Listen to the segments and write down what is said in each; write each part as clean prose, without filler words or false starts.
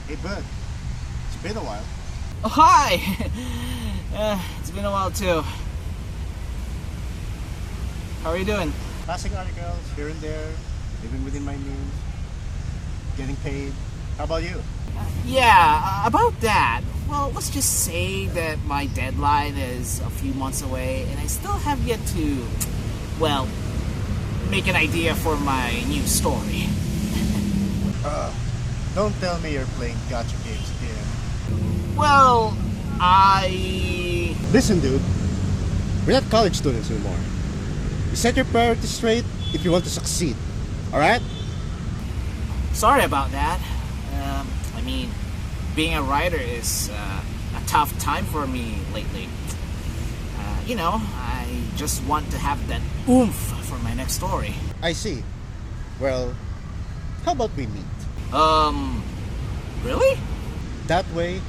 Hey, bud. It's been a while. Oh, hi! It's been a while too. How are you doing? Passing articles here and there, living within my means, getting paid. How about you? Yeah, about that. Well, let's just say that my deadline is a few months away and I still have yet to, well, make an idea for my new story. Don't tell me you're playing gacha games again. Well, I... Listen, dude. We're not college students anymore. You set your priorities straight if you want to succeed. Alright? Sorry about that. I mean, being a writer is a tough time for me lately. I just want to have that oomph for my next story. I see. Well, how about we meet? Really? That way,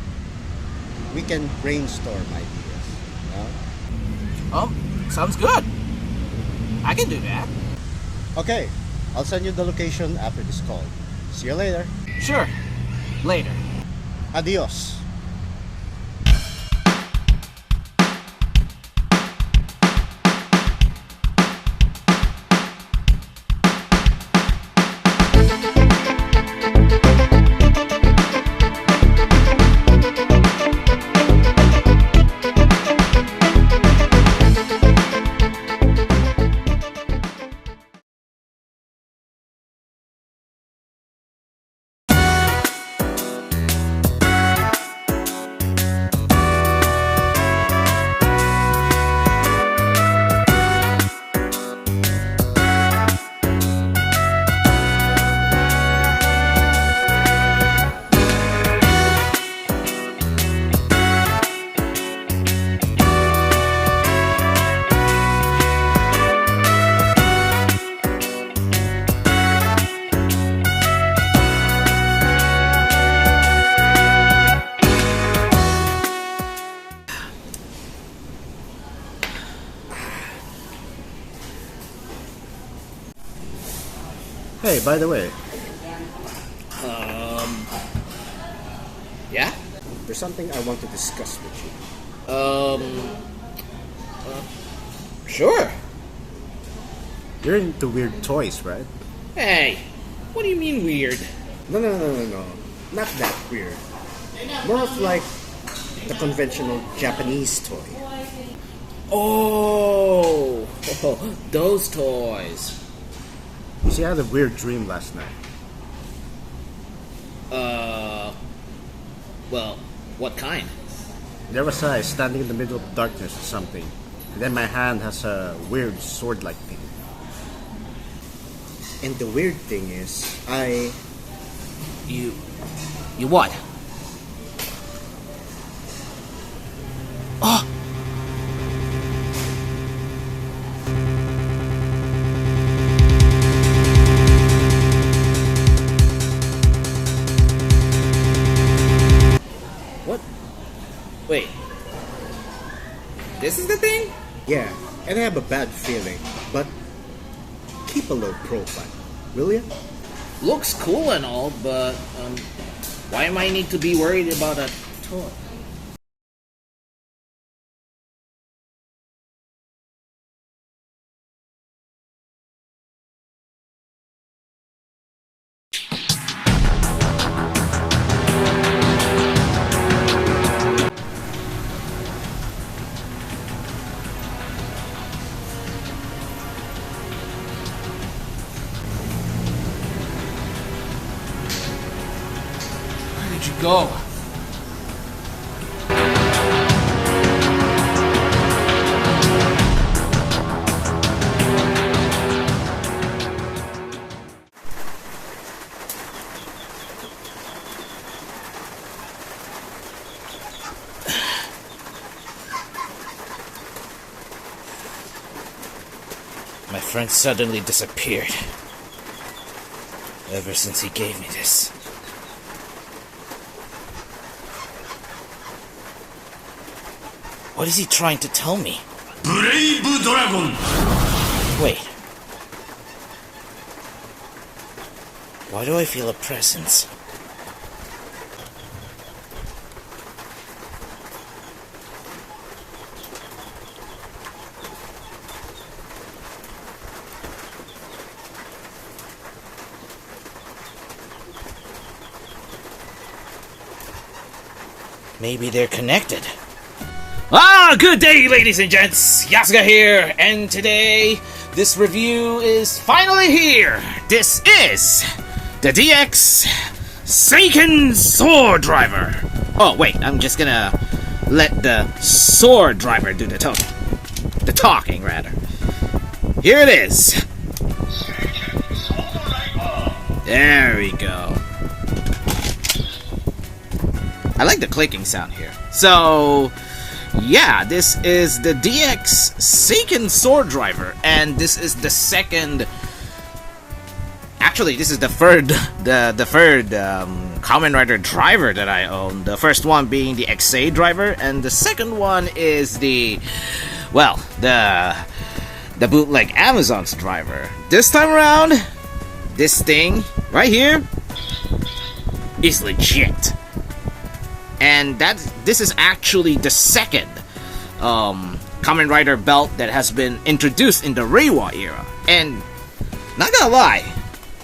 we can brainstorm ideas. No? Sounds good. I can do that. Okay, I'll send you the location after this call. See you later. Sure. Later. Adios. Hey, by the way, Yeah? there's something I want to discuss with you. Sure. You're into weird toys, right? Hey, what do you mean weird? No. Not that weird. More of like the conventional Japanese toy. Oh, those toys. See, I had a weird dream last night. Well, what kind? There was I standing in the middle of darkness or something, and then my hand has a weird sword-like thing. And the weird thing is, You what? Oh! What? Wait. This is the thing? Yeah, and I have a bad feeling, but keep a low profile, will ya? Looks cool and all, but why am I need to be worried about a toy? Where did you go? My friend suddenly disappeared. Ever since he gave me this. What is he trying to tell me? Brave Dragon! Wait. Why do I feel a presence? maybe they're connected. Good day, ladies and gents. Yasuga here, and today this review is finally here. This is the DX Seiken Swordriver. Oh wait, I'm just gonna let the Swordriver do the talking. The talking, rather. Here it is. There we go. I like the clicking sound here. So, yeah, this is the DX Seiken Swordriver, and this is the second. Actually, this is the third Kamen Rider driver that I own. The first one being the XA driver, and the second one is the bootleg Amazon's driver. This time around, this thing right here is legit. And this is actually the second Kamen Rider belt that has been introduced in the Reiwa era. And not gonna lie,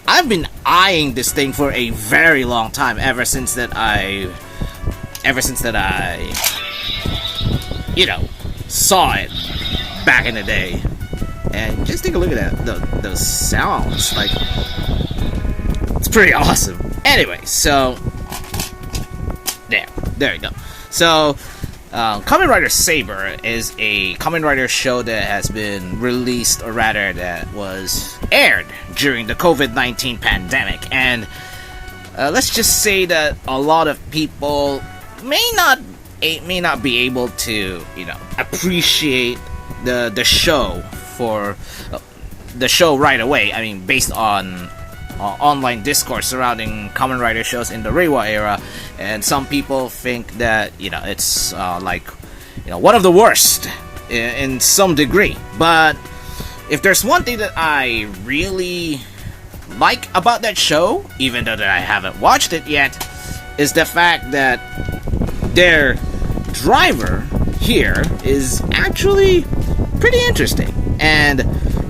I've been eyeing this thing for a very long time, ever since that I saw it back in the day. And just take a look at that, those sounds, like, it's pretty awesome. Anyway, so there we go. So, Kamen Rider Saber is a Kamen Rider show that has been released, or rather that was aired during the COVID-19 pandemic. And let's just say that a lot of people may not be able to, appreciate the show for the show right away. I mean, based on online discourse surrounding Kamen Rider shows in the Reiwa era, and some people think that it's one of the worst in some degree. But if there's one thing that I really like about that show, even though that I haven't watched it yet, is the fact that their driver here is actually pretty interesting, and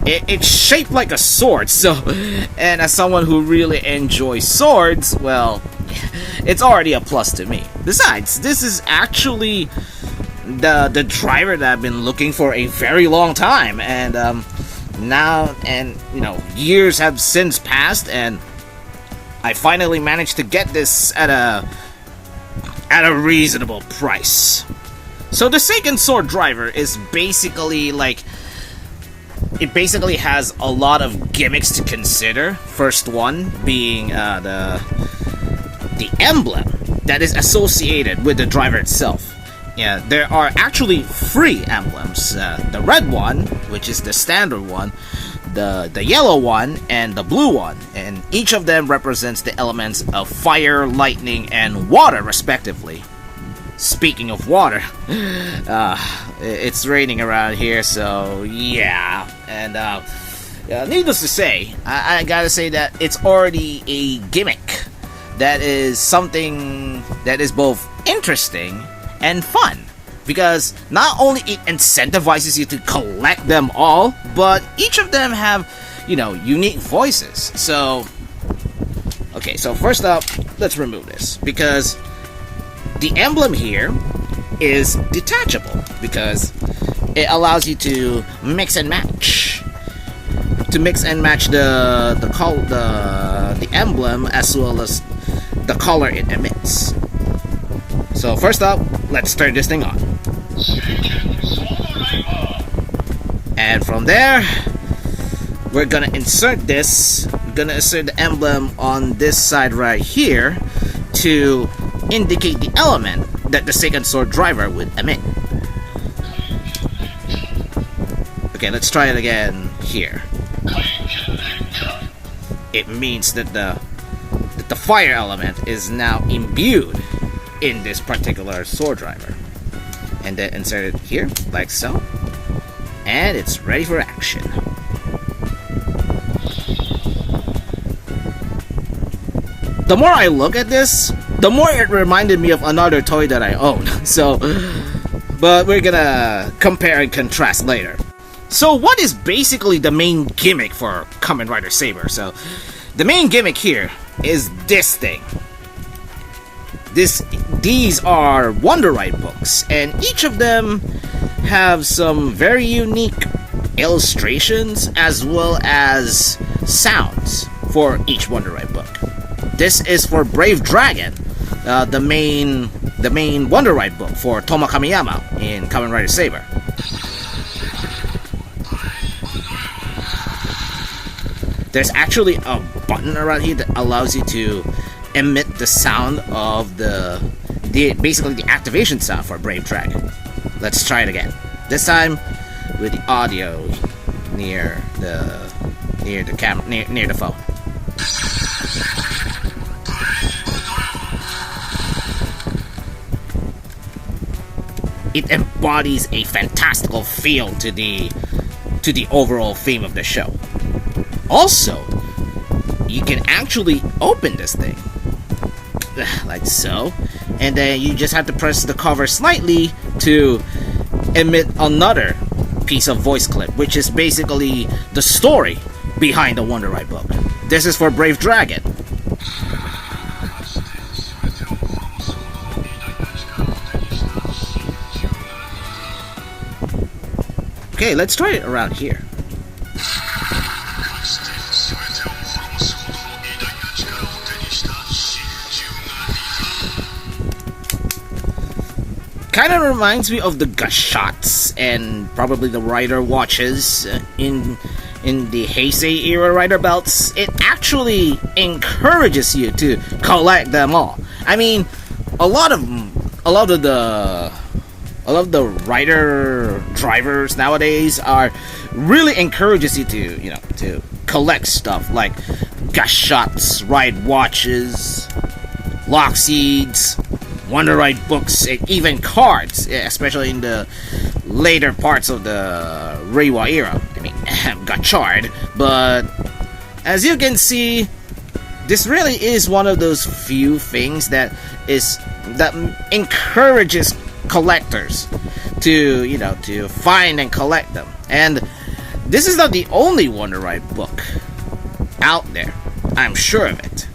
it's shaped like a sword. So, and as someone who really enjoys swords, well, it's already a plus to me. Besides, this is actually the driver that I've been looking for a very long time, and years have since passed, and I finally managed to get this at a reasonable price. So the Seiken Swordriver is basically it basically has a lot of gimmicks to consider. First one being the emblem that is associated with the driver itself. Yeah, there are actually 3 emblems. The red one, which is the standard one, the yellow one, and the blue one. And each of them represents the elements of fire, lightning, and water, respectively. Speaking of water, it's raining around here, so yeah. And needless to say, I gotta say that it's already a gimmick that is something that is both interesting and fun, because not only it incentivizes you to collect them all, but each of them have, unique voices. So, okay, so first up, let's remove this, because the emblem here is detachable, because it allows you to mix and match. To mix and match the emblem as well as the color it emits. So first up, let's turn this thing on. And from there, we're gonna insert this. We're gonna insert the emblem on this side right here to indicate the element that the Seiken Swordriver would emit. Okay, let's try it again here. It means that the fire element is now imbued in this particular Swordriver. And then insert it here, like so. And it's ready for action. The more I look at this, the more it reminded me of another toy that I own. So, but we're gonna compare and contrast later. So what is basically the main gimmick for Kamen Rider Saber? So, the main gimmick here is this thing. These are Wonder Ride books, and each of them have some very unique illustrations as well as sounds for each Wonder Ride book. This is for Brave Dragon, the main Wonder Ride book for Toma Kamiyama in Kamen Rider Saber. There's actually a button around here that allows you to emit the sound of basically the activation sound for Brave Dragon. Let's try it again. This time with the audio near the camera, near the phone. It embodies a fantastical feel to the overall theme of the show. Also, you can actually open this thing like so, and then you just have to press the cover slightly to emit another piece of voice clip, which is basically the story behind the Wonder Ride book. This is for Brave Dragon. Okay, let's try it around here. Kind of reminds me of the Gashots and probably the Rider watches in the Heisei era Rider belts. It actually encourages you to collect them all. I mean, a lot of the Rider drivers nowadays are really encourages you to collect stuff like Gashots, Ride watches, lock seeds, Wonder Ride books, and even cards, especially in the later parts of the Reiwa era. I mean, got charred, but as you can see, this really is one of those few things that encourages collectors to find and collect them. And this is not the only Wonder Ride book out there, I'm sure of it.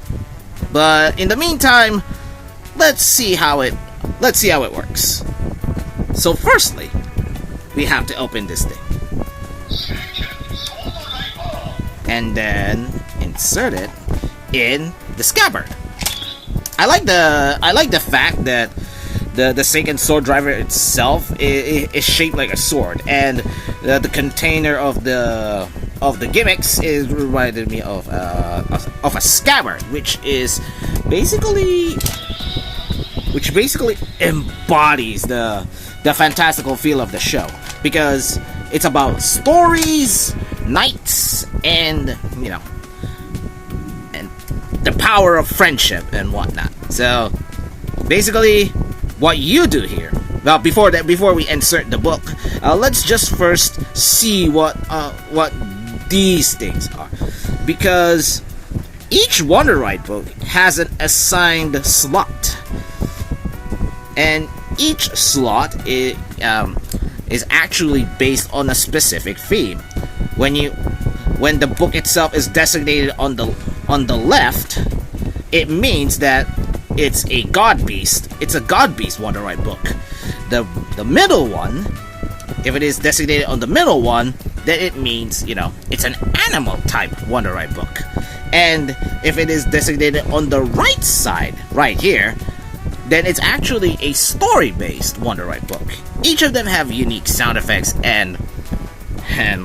But in the meantime, let's see how it works. So firstly, we have to open this thing, and then insert it in the scabbard. I like the fact that the Seiken Swordriver itself is shaped like a sword, and the container of the gimmicks is reminded me of a scabbard, which basically embodies the fantastical feel of the show, because it's about stories, knights, and and the power of friendship and whatnot. So basically, what you do here, well, before we insert the book, let's just first see what these things are, because each Wonder Ride book has an assigned slot, and each slot is actually based on a specific theme. When the book itself is designated on the left, it means that it's a God Beast. It's a God Beast Wonder Ride book. The middle one, if it is designated on the middle one, then it means it's an animal type Wonder Ride book. And if it is designated on the right side, right here, then it's actually a story-based Wonder Ride book. Each of them have unique sound effects and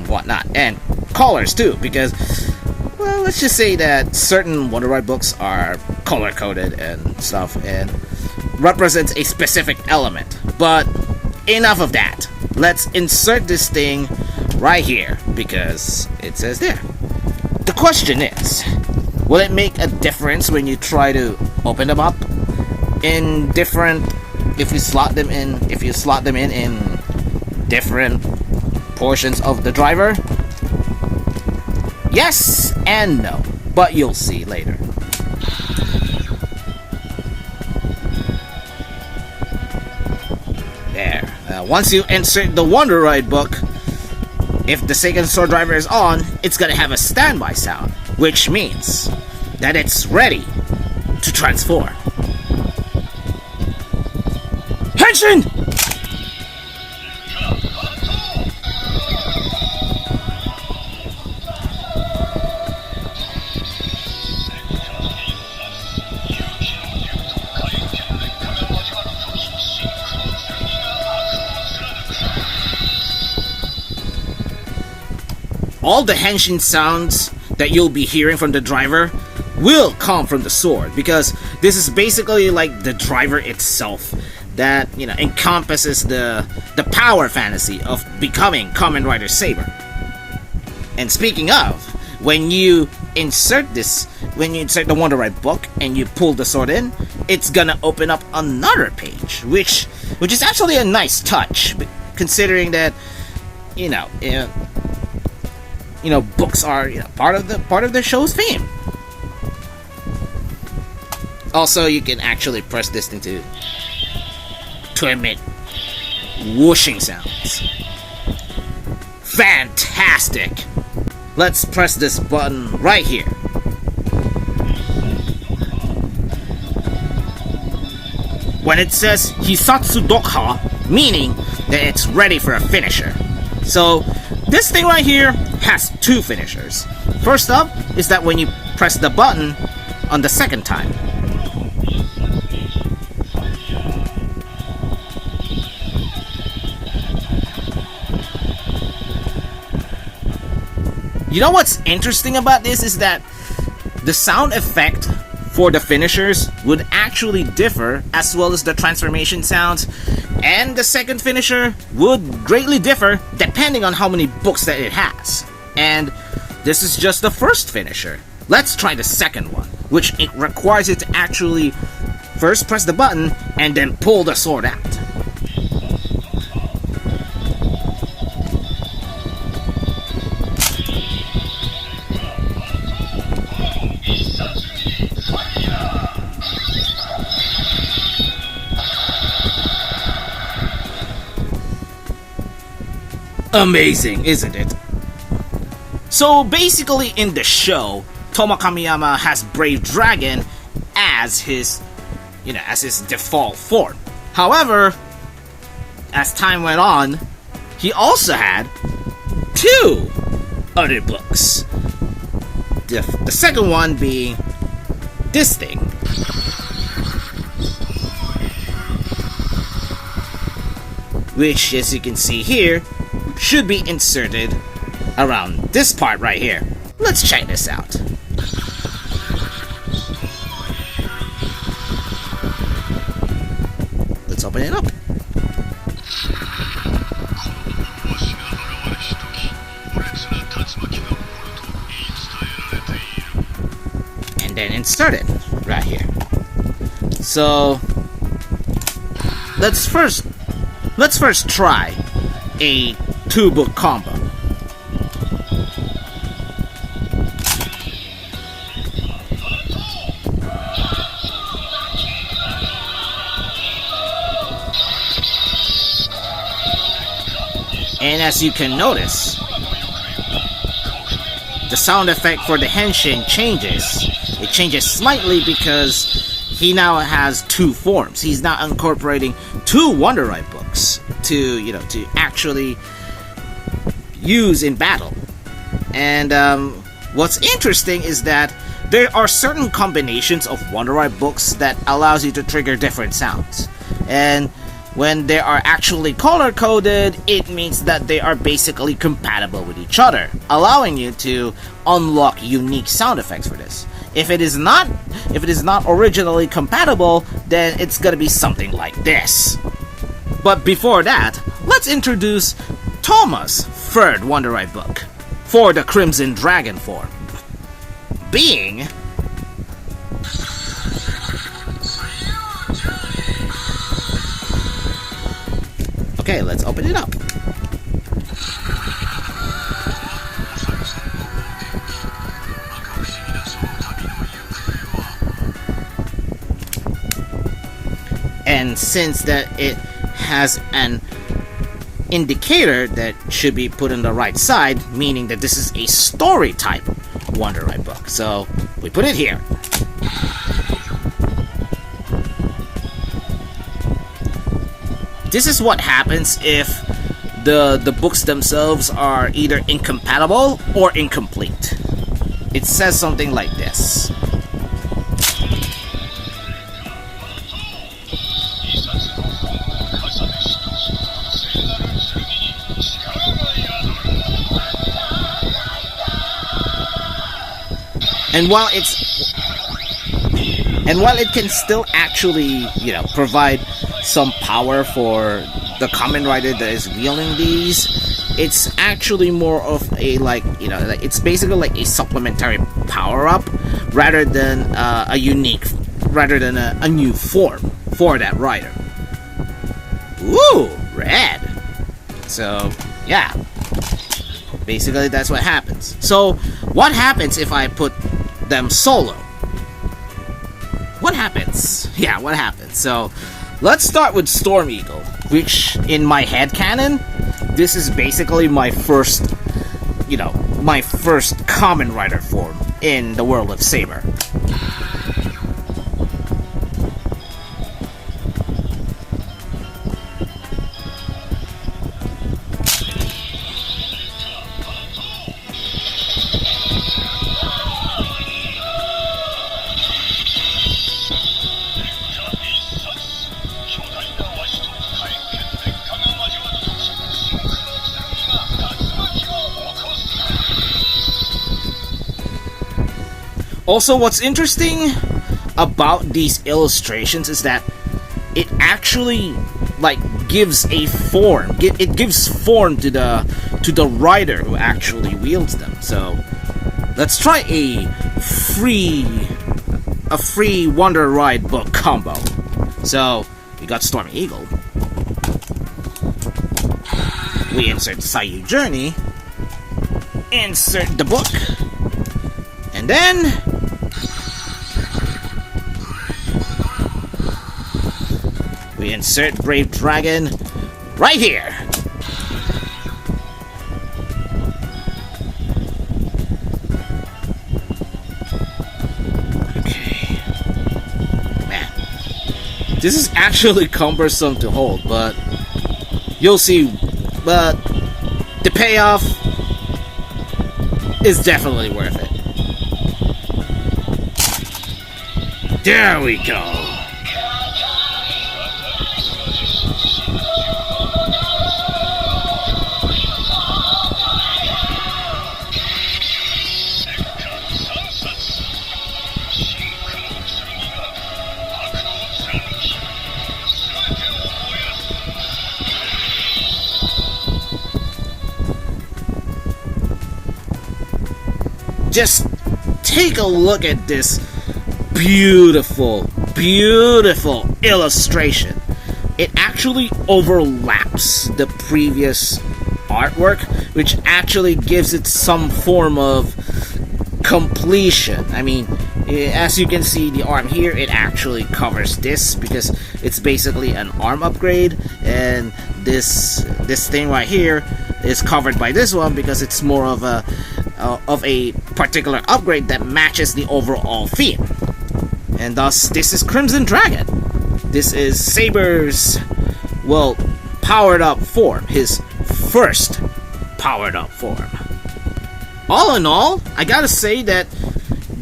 whatnot, and colors too, because, well, let's just say that certain Wonder Ride books are color-coded and stuff, and represents a specific element. But enough of that. Let's insert this thing right here, because it says there. The question is, will it make a difference when you try to open them up in different, if you slot them in different portions of the driver? Yes and no, but you'll see later. There. Once you insert the Wonder Ride book, if the Seiken Swordriver is on, it's gonna have a standby sound, which means that it's ready to transform. Henshin! All the henshin sounds that you'll be hearing from the driver will come from the sword, because this is basically like the driver itself that, you know, encompasses the power fantasy of becoming Kamen Rider Saber. And speaking of, when you insert the Wonder Ride book and you pull the sword in, it's gonna open up another page, which is actually a nice touch, considering that, books are, part of the show's theme. Also, you can actually press this thing to emit whooshing sounds. Fantastic! Let's press this button right here. When it says Hisatsu Dokha, meaning that it's ready for a finisher. So, this thing right here has two finishers. First up is that when you press the button on the second time. You know what's interesting about this is that the sound effect for the finishers would actually differ, as well as the transformation sounds, and the second finisher would greatly differ depending on how many books that it has. And this is just the first finisher. Let's try the second one, which it requires you to actually first press the button and then pull the sword out. Amazing, isn't it? So basically in the show, Toma Kamiyama has Brave Dragon as his default form. However, as time went on, he also had two other books. The second one being this thing. Which, as you can see here, should be inserted around this part right here. Let's check this out. Let's open it up. And then insert it right here. So let's first try a two-book combo. And as you can notice, the sound effect for the henshin changes. It changes slightly because he now has two forms. He's now incorporating two Wonder Ride books to actually use in battle. And what's interesting is that there are certain combinations of Wonder Ride books that allows you to trigger different sounds. And when they are actually color-coded, it means that they are basically compatible with each other, allowing you to unlock unique sound effects for this. If it is not originally compatible, then it's gonna be something like this. But before that, let's introduce Toma's third Wonder Ride book for the Crimson Dragon form, being okay, let's open it up. And since that it has an indicator that should be put on the right side, meaning that this is a story type Wonder Ride book. So we put it here. this is what happens if the books themselves are either incompatible or incomplete. It says something like this. And while it can still actually, provide some power for the Kamen Rider that is wielding these, it's actually more of a it's basically like a supplementary power-up rather than a new form for that rider. Ooh, red. So yeah, basically that's what happens. So what happens if I put them solo? What happens? Yeah, what happens? So let's start with Storm Eagle, which in my headcanon, this is basically my first Kamen Rider form in the world of Saber. Also, what's interesting about these illustrations is that it actually gives a form. It gives form to the rider who actually wields them. So let's try a free Wonder Ride book combo. So we got Storm Eagle. We insert Sayu Journey. Insert the book. And then we insert Brave Dragon right here. Okay. Man, this is actually cumbersome to hold, but you'll see. But the payoff is definitely worth it. There we go. Just take a look at this beautiful illustration. It actually overlaps the previous artwork, which actually gives it some form of completion. I mean, as you can see, the arm here, it actually covers this because it's basically an arm upgrade, and this thing right here is covered by this one because it's more of a particular upgrade that matches the overall theme. And thus, this is Crimson Dragon. This is Saber's, powered up form. His first powered up form. All in all, I gotta say that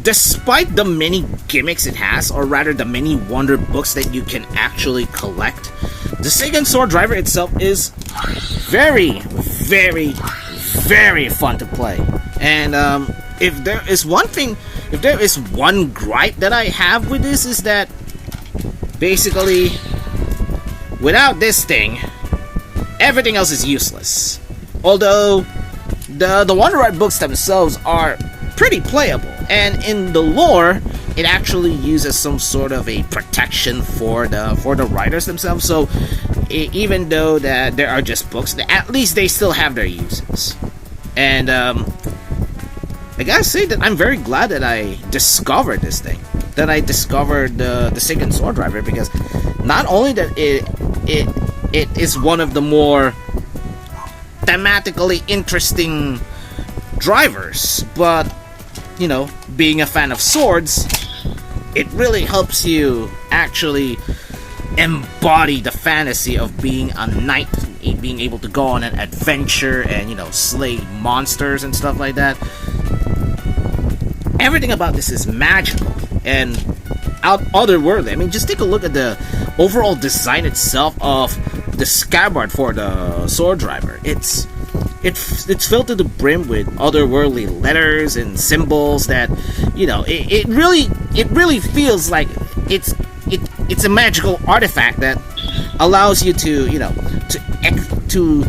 despite the many gimmicks it has, or rather the many wonder books that you can actually collect, the Seiken Swordriver itself is very, very, very fun to play. And if there is one gripe that I have with this, is that basically without this thing, everything else is useless. Although the Wonder Ride books themselves are pretty playable, and in the lore, it actually uses some sort of a protection for the riders themselves. So even though that there are just books, at least they still have their uses. And I gotta say that I'm very glad that I discovered this thing, that I discovered the Seiken Swordriver, because not only that it is one of the more thematically interesting drivers, but being a fan of swords, it really helps you actually embody the fantasy of being a knight, being able to go on an adventure and, you know, slay monsters and stuff like that. Everything about this is magical and otherworldly. I mean, just take a look at the overall design itself of the scabbard for the Swordriver. It's filled to the brim with otherworldly letters and symbols that, you know, it really feels like it's a magical artifact that allows you to, you know, to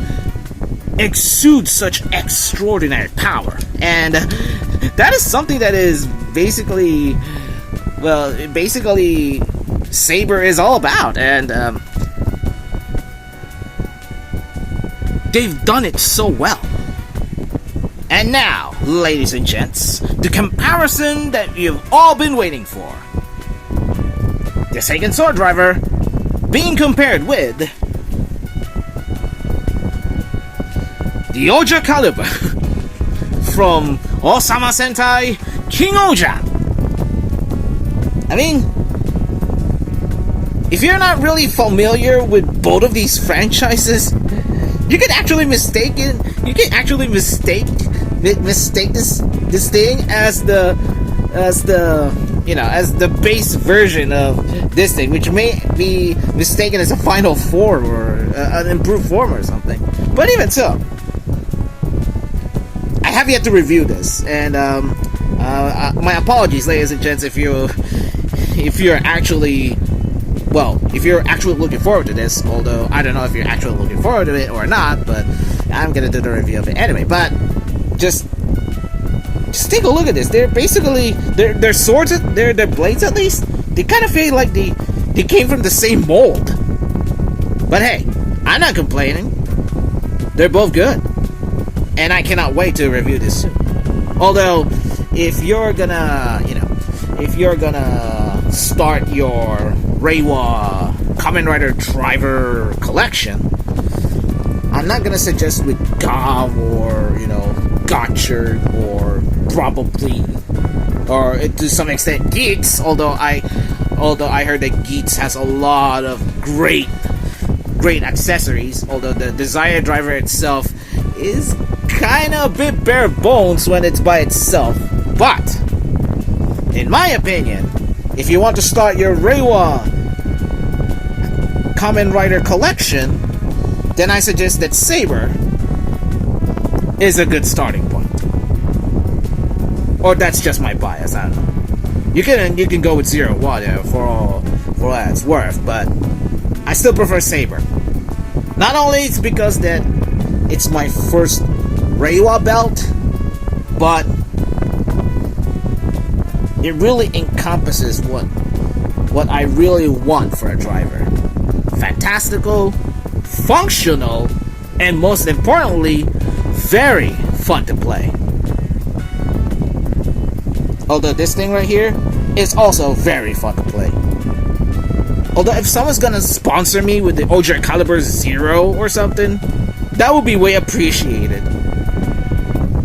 exude such extraordinary power. And that is something that is basically Saber is all about. And they've done it so well. And now, ladies and gents, the comparison that you've all been waiting for. The Seiken Swordriver being compared with the Oja Caliber from Osama Sentai King Oja. I mean, if you're not really familiar with both of these franchises, you can actually mistake this thing as the base version of this thing, which may be mistaken as a final form or an improved form or something. But even so, I have yet to review this, and my apologies, ladies and gents, if you're actually looking forward to this. Although I don't know if you're actually looking forward to it or not, but I'm gonna do the review of it anyway. But just take a look at this. They're basically their swords, their blades at least. They kind of feel like they came from the same mold. But hey, I'm not complaining. They're both good, and I cannot wait to review this soon. Although, if you're gonna start your Reiwa Kamen Rider driver collection, I'm not gonna suggest with Gav or, you know, Gotchard or probably, or to some extent, Geats. Although I heard that Geats has a lot of great accessories. Although the Desire driver itself is kind of a bit bare bones when it's by itself. But in my opinion, if you want to start your Reiwa Kamen Rider collection, then I suggest that Saber is a good starting point. Or that's just my bias, I don't know. You can go with Zero Water for all that's worth, but I still prefer Saber. Not only it's because that it's my first Reiwa belt, but it really encompasses what I really want for a driver. Fantastical, functional, and most importantly, very fun to play. Although this thing right here is also very fun to play. Although if someone's gonna sponsor me with the Oja Caliber Zero or something, that would be way appreciated.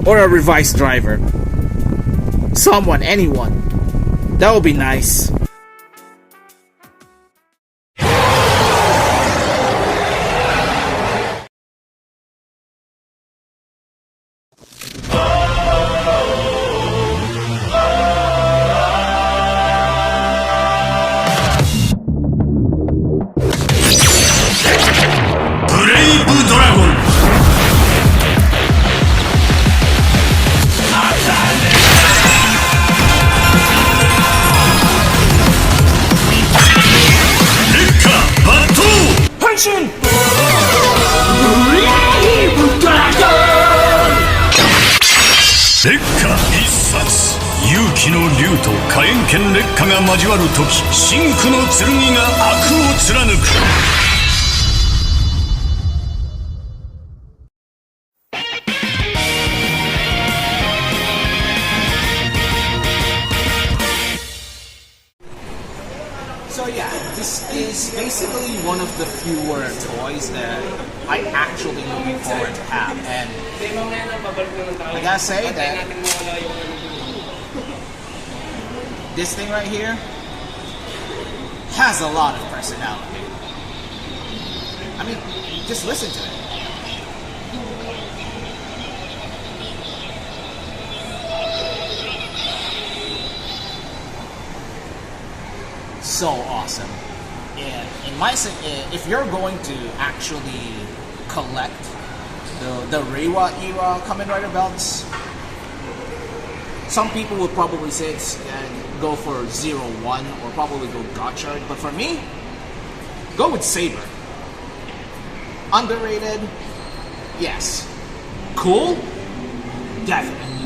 Or a revised driver. Someone, anyone. That would be nice.烈火一殺、勇気の竜と火炎剣烈火が交わるとき、真紅の剣が悪を貫く。So yeah, this is basically one of the fewer toys that I actually looking forward to have, and I gotta say that this thing right here has a lot of personality. mean, just listen to it. So awesome. If you're going to actually collect the Reiwa era Kamen Rider belts, some people would probably say go for 0-1 or probably go Gotchard, but for me, go with Saber. Underrated? Yes. Cool? Definitely.